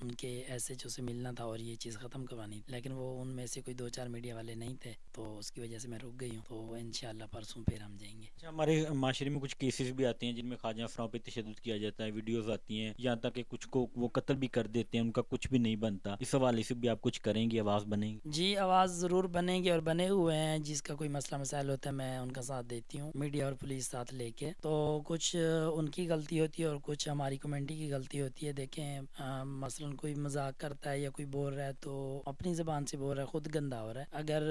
ان کے S H O سے ملنا تھا اور یہ چیز ختم کروانی تھی، لیکن وہ ان میں سے کوئی 2-4 میڈیا والے نہیں تھے، تو اس کی وجہ سے میں رک گئی ہوں، تو انشاءاللہ پرسوں پھر ہم جائیں گے۔ اچھا، ہمارے معاشرے میں کچھ کیسز بھی آتے ہیں جن میں خواجہ افراح پہ تشدد کیا جاتا ہے، ویڈیوز آتی ہیں، یہاں تک کہ کچھ کو وہ قتل بھی کر دیتے ہیں، ان کا کچھ بھی نہیں بنتا، اس حوالے سے بھی آپ کچھ کریں گی، آواز بنیں گی؟ جی آواز ضرور بنیں گے اور بنے ہوئے ہیں، جس کا کوئی مسئلہ مسائل ہوتا ہے میں ان کا ساتھ دیتی ہوں، میڈیا اور پولیس ساتھ لے کے، تو کچھ ان کی غلطی ہوتی ہے اور کچھ ہماری کمیونٹی کی غلطی ہوتی ہے۔ دیکھیں مثلا کوئی مذاق کرتا ہے یا کوئی بول رہا ہے تو اپنی زبان سے بول رہا ہے، خود گندا ہو رہا ہے، اگر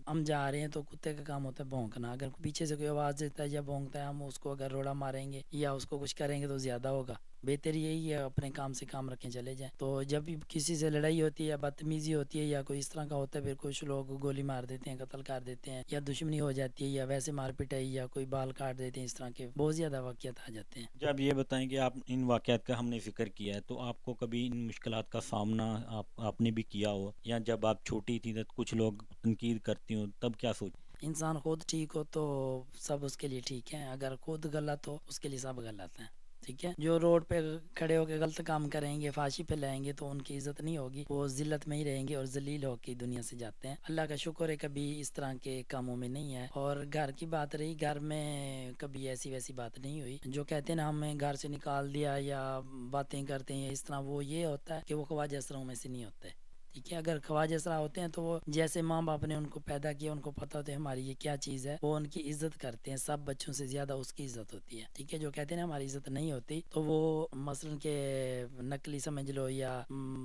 ہم جا رہے ہیں تو کتے کا کام ہوتا ہے بھونکنا، اگر پیچھے سے کوئی آواز دیتا ہے یا بھونکتا ہے ہم اس کو اگر روڑا ماریں گے یا اس کو کچھ کریں گے تو زیادہ ہوگا، بہتر یہی ہے اپنے کام سے کام رکھیں چلے جائیں۔ تو جب بھی کسی سے لڑائی ہوتی ہے یا بدتمیزی ہوتی ہے یا کوئی اس طرح کا ہوتا ہے، پھر کچھ لوگ گولی مار دیتے ہیں، قتل کر دیتے ہیں، یا دشمنی ہو جاتی ہے یا ویسے مار پٹائی یا کوئی بال کاٹ دیتے ہیں، اس طرح کے بہت زیادہ واقعات آ جاتے ہیں۔ جب یہ بتائیں کہ آپ ان واقعات کا ہم نے ذکر کیا ہے تو آپ کو کبھی ان مشکلات کا سامنا آپ نے بھی کیا ہو، یا جب آپ چھوٹی تھی تو کچھ لوگ تنقید کرتی ہوں تب کیا سوچ؟ انسان خود ٹھیک ہو تو سب اس کے لیے ٹھیک ہے، اگر خود غلط ہو اس کے لیے سب غلط ہیں، ٹھیک ہے۔ جو روڈ پہ کھڑے ہو کے غلط کام کریں گے، فحاشی پہ لائیں گے تو ان کی عزت نہیں ہوگی، وہ ذلت میں ہی رہیں گے اور ذلیل ہو کے دنیا سے جاتے ہیں۔ اللہ کا شکر ہے کبھی اس طرح کے کاموں میں نہیں ہے۔ اور گھر کی بات رہی، گھر میں کبھی ایسی ویسی بات نہیں ہوئی، جو کہتے ہیں نا ہمیں گھر سے نکال دیا یا باتیں کرتے ہیں اس طرح، وہ یہ ہوتا ہے کہ وہ خواجہ اسراؤں میں سے نہیں ہوتے، ٹھیک ہے۔ اگر خواجہ اسرا ہوتے ہیں تو وہ جیسے ماں باپ نے ان کو پیدا کیا، ان کو پتہ ہوتا ہے ہماری یہ کیا چیز ہے، وہ ان کی عزت کرتے ہیں، سب بچوں سے زیادہ اس کی عزت ہوتی ہے، ٹھیک ہے۔ جو کہتے ہیں نا ہماری عزت نہیں ہوتی، تو وہ مثلا کہ نقلی سمجھ لو یا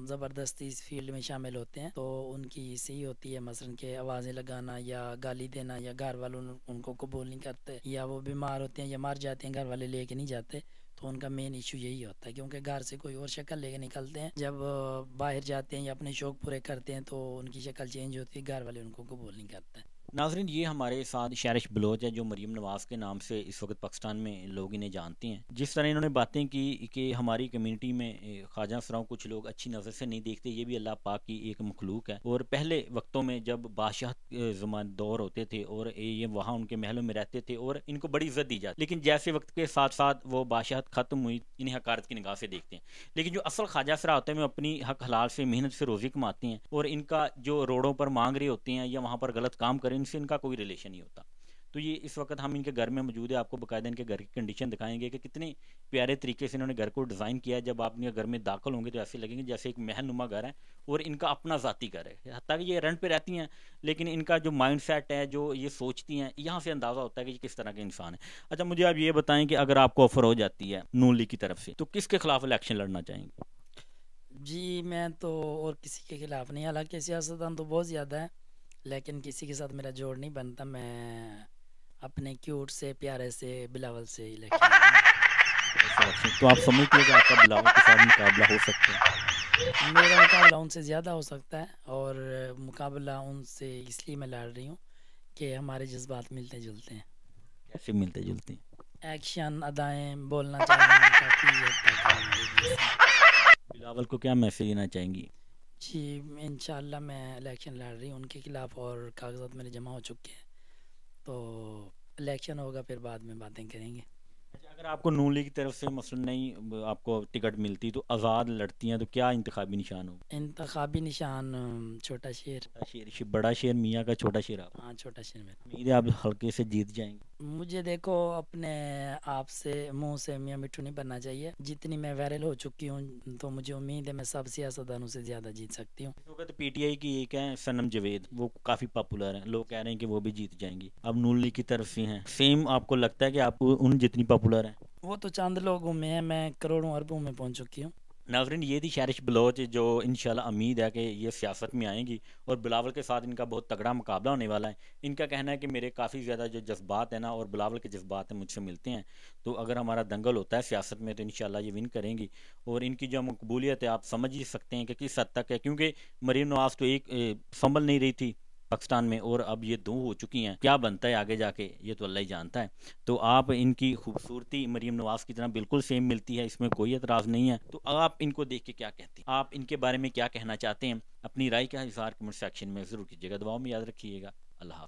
زبردستی اس فیلڈ میں شامل ہوتے ہیں، تو ان کی صحیح ہوتی ہے، مثلا کہ آوازیں لگانا یا گالی دینا، یا گھر والوں ان کو قبول نہیں کرتے، یا وہ بیمار ہوتے ہیں یا مر جاتے ہیں، گھر والے لے کے نہیں جاتے، تو ان کا مین ایشو یہی ہوتا ہے، کیونکہ گھر سے کوئی اور شکل لے کے نکلتے ہیں، جب باہر جاتے ہیں یا اپنے شوق پورے کرتے ہیں تو ان کی شکل چینج ہوتی ہے، گھر والے ان کو قبول نہیں کرتے۔ ناظرین، یہ ہمارے ساتھ شارش بلوچ ہے جو مریم نواز کے نام سے اس وقت پاکستان میں لوگ انہیں جانتے ہیں۔ جس طرح انہوں نے باتیں کی کہ ہماری کمیونٹی میں خواجہ افراح کچھ لوگ اچھی نظر سے نہیں دیکھتے، یہ بھی اللہ پاک کی ایک مخلوق ہے، اور پہلے وقتوں میں جب بادشاہت زمان دور ہوتے تھے اور یہ وہاں ان کے محلوں میں رہتے تھے اور ان کو بڑی عزت دی جاتی، لیکن جیسے وقت کے ساتھ ساتھ وہ بادشاہت ختم ہوئی، انہیں حقارت کی نگاہ سے دیکھتے ہیں۔ لیکن جو اصل خواجہ افراح ہوتے ہیں وہ اپنی حق حلال سے محنت سے روزی کماتے ہیں، اور ان کا جو روڈوں پر مانگ رہے ہوتے ہیں یا وہاں پر غلط کام کریں، ان سے ان کا کوئی ریلیشن نہیں ہوتا۔ تو یہ اس وقت ہم ان کے گھر میں موجود ہے، آپ کو باقاعدہ ان کے گھر کی کنڈیشن دکھائیں گے کہ کتنے پیارے طریقے سے انہوں نے گھر کو ڈیزائن کیا ہے۔ جب آپ ان کے گھر میں داخل ہوں گے تو ایسے لگیں گے جیسے ایک محل نما گھر ہے اور ان کا اپنا ذاتی گھر ہے، حتیٰ کہ یہ رینٹ پہ رہتی ہیں لیکن ان کا جو مائنڈ سیٹ ہے، جو یہ سوچتی ہیں، یہاں سے اندازہ ہوتا ہے کہ یہ کس طرح کے انسان ہے۔ اچھا، مجھے آپ یہ بتائیں کہ اگر آپ کو آفر ہو جاتی ہے نون لیگ کی طرف سے تو کس کے خلاف الیکشن لڑنا چاہیں گے؟ جی میں تو اور کسی کے خلاف نہیں، حالانکہ سیاستدان تو بہت زیادہ ہے لیکن کسی کے ساتھ میرا جوڑ نہیں بنتا، میں اپنے کیوٹ سے پیارے سے بلاول سے الیکشن لڑوں تو آپ سمجھتے ہیں کہ آپ کا بلاول کے ساتھ مقابلہ ہو سکتا ہے؟ گا۔ میرا مقابلہ ان سے زیادہ ہو سکتا ہے، اور مقابلہ ان سے اس لیے میں لڑ رہی ہوں کہ ہمارے جذبات ملتے جلتے ہیں، کیسے ملتے جلتے ہیں؟ ایکشن، ادائیں، بولنا چاہنا، کافی حد تک ہم ایک جیسے ہیں۔ بلاول کو کیا میسج دینا چاہیں گی؟ جی انشاءاللہ میں الیکشن لڑ رہی ہوں ان کے خلاف، اور کاغذات میرے جمع ہو چکے ہیں، تو الیکشن ہوگا پھر بعد میں باتیں کریں گے۔ اگر آپ کو نون لیگ کی طرف سے مثلا نہیں آپ کو ٹکٹ ملتی تو آزاد لڑتی ہیں تو کیا انتخابی نشان ہو؟ انتخابی نشان چھوٹا شیر۔ بڑا شیر میاں کا، چھوٹا شیر آپ؟ ہاں چھوٹا شیر میں۔ امید ہے آپ حلقے سے جیت جائیں گے؟ مجھے دیکھو اپنے آپ سے منہ سے میاں مٹھو نہیں بننا چاہیے، جتنی میں وائرل ہو چکی ہوں تو مجھے امید ہے میں سب سیاستدانوں سے زیادہ جیت سکتی ہوں۔ اس وقت پی ٹی آئی کی ایک ہے صنم جاوید، وہ کافی پاپولر ہیں، لوگ کہہ رہے ہیں کہ وہ بھی جیت جائیں گی، اب نون لیگ کی طرف سے ہیں، سیم آپ کو لگتا ہے کہ آپ ان جتنی پاپولر ہیں؟ وہ تو چند لوگوں میں ہے، میں کروڑوں اربوں میں پہنچ چکی ہوں۔ ناظرین، یہ تھی شارش بلوچ جو انشاءاللہ امید ہے کہ یہ سیاست میں آئیں گی اور بلاول کے ساتھ ان کا بہت تگڑا مقابلہ ہونے والا ہے۔ ان کا کہنا ہے کہ میرے کافی زیادہ جو جذبات ہیں نا اور بلاول کے جذبات ہیں مجھ سے ملتے ہیں، تو اگر ہمارا دنگل ہوتا ہے سیاست میں تو انشاءاللہ یہ ون کریں گی، اور ان کی جو مقبولیت ہے آپ سمجھ ہی سکتے ہیں کہ کس حد تک ہے، کیونکہ مریم نواز تو ایک سنبھل نہیں رہی تھی پاکستان میں، اور اب یہ دو ہو چکی ہیں، کیا بنتا ہے آگے جا کے یہ تو اللہ ہی جانتا ہے۔ تو آپ ان کی خوبصورتی مریم نواز کی طرح بالکل سیم ملتی ہے، اس میں کوئی اعتراض نہیں ہے، تو آپ ان کو دیکھ کے کیا کہتے ہیں، آپ ان کے بارے میں کیا کہنا چاہتے ہیں؟ اپنی رائے کا اظہار کمنٹ سیکشن میں ضرور کیجیے گا، دعاؤں میں یاد رکھیے گا۔ اللہ حافظ۔